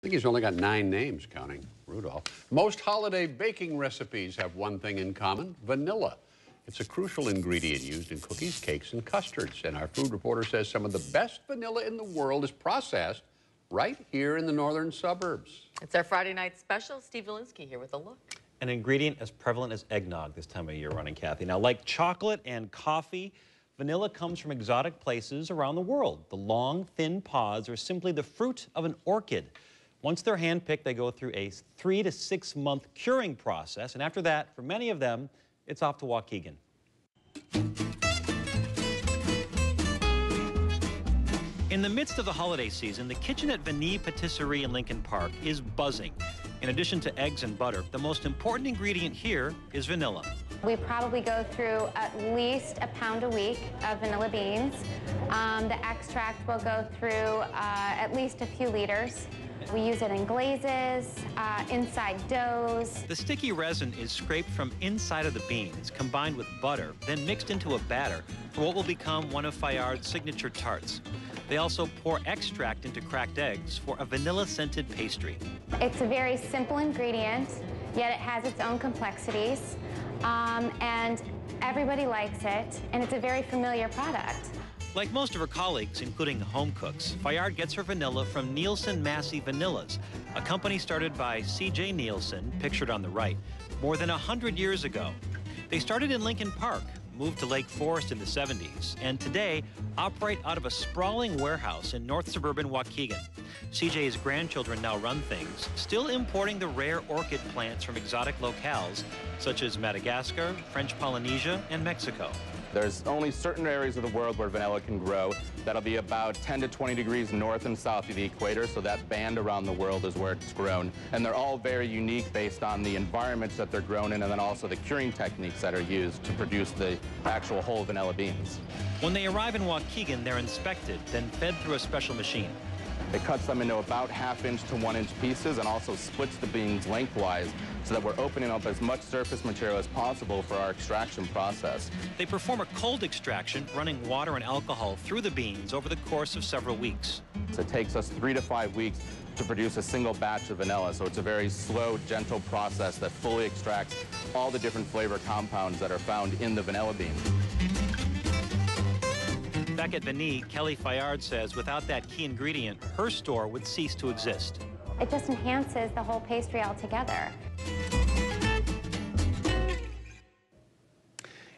think he's only got 9 names, counting Rudolph. Most holiday baking recipes have one thing in common: vanilla. It's a crucial ingredient used in cookies, cakes, and custards. And our food reporter says some of the best vanilla in the world is processed right here in the northern suburbs. It's our Friday night special. Steve Valinsky here with a look. An ingredient as prevalent as eggnog this time of year running, Kathy. Now, like chocolate and coffee, vanilla comes from exotic places around the world. The long, thin pods are simply the fruit of an orchid. Once they're handpicked, they go through a 3 to 6 month curing process. And after that, for many of them, it's off to Waukegan. In the midst of the holiday season, the kitchen at Vanille Patisserie in Lincoln Park is buzzing. In addition to eggs and butter, the most important ingredient here is vanilla. We probably go through at least a pound a week of vanilla beans. The extract will go through at least a few liters. We use it in glazes, inside doughs. The sticky resin is scraped from inside of the beans, combined with butter, then mixed into a batter for what will become one of Fayard's signature tarts. They also pour extract into cracked eggs for a vanilla-scented pastry. It's a very simple ingredient, yet it has its own complexities, and everybody likes it, and it's a very familiar product. Like most of her colleagues, including the home cooks, Fayard gets her vanilla from Nielsen Massey Vanillas, a company started by C.J. Nielsen, pictured on the right, more than 100 years ago. They started in Lincoln Park, moved to Lake Forest in the 70s, and today operate out of a sprawling warehouse in north suburban Waukegan. CJ's grandchildren now run things, still importing the rare orchid plants from exotic locales such as Madagascar, French Polynesia, and Mexico. There's only certain areas of the world where vanilla can grow. That'll be about 10 to 20 degrees north and south of the equator, so that band around the world is where it's grown. And they're all very unique based on the environments that they're grown in, and then also the curing techniques that are used to produce the actual whole vanilla beans. When they arrive in Waukegan, they're inspected, then fed through a special machine. It cuts them into about 1/2 inch to 1 inch pieces and also splits the beans lengthwise so that we're opening up as much surface material as possible for our extraction process. They perform a cold extraction, running water and alcohol through the beans over the course of several weeks. So it takes us 3 to 5 weeks to produce a single batch of vanilla, so it's a very slow, gentle process that fully extracts all the different flavor compounds that are found in the vanilla bean. Back at Vanille, Kelly Fayard says without that key ingredient, her store would cease to exist. It just enhances the whole pastry altogether.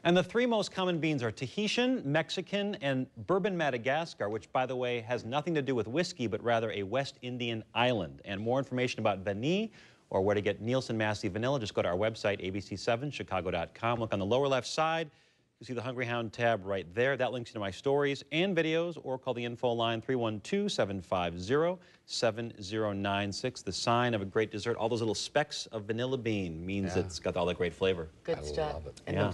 And the 3 most common beans are Tahitian, Mexican, and Bourbon Madagascar, which, by the way, has nothing to do with whiskey, but rather a West Indian island. And more information about Vanille or where to get Nielsen Massey Vanilla, just go to our website, abc7chicago.com. Look on the lower left side. You see the Hungry Hound tab right there. That links you to my stories and videos, or call the info line 312-750-7096. The sign of a great dessert. All those little specks of vanilla bean means it's got all that great flavor. Good stuff. Love it. And yeah.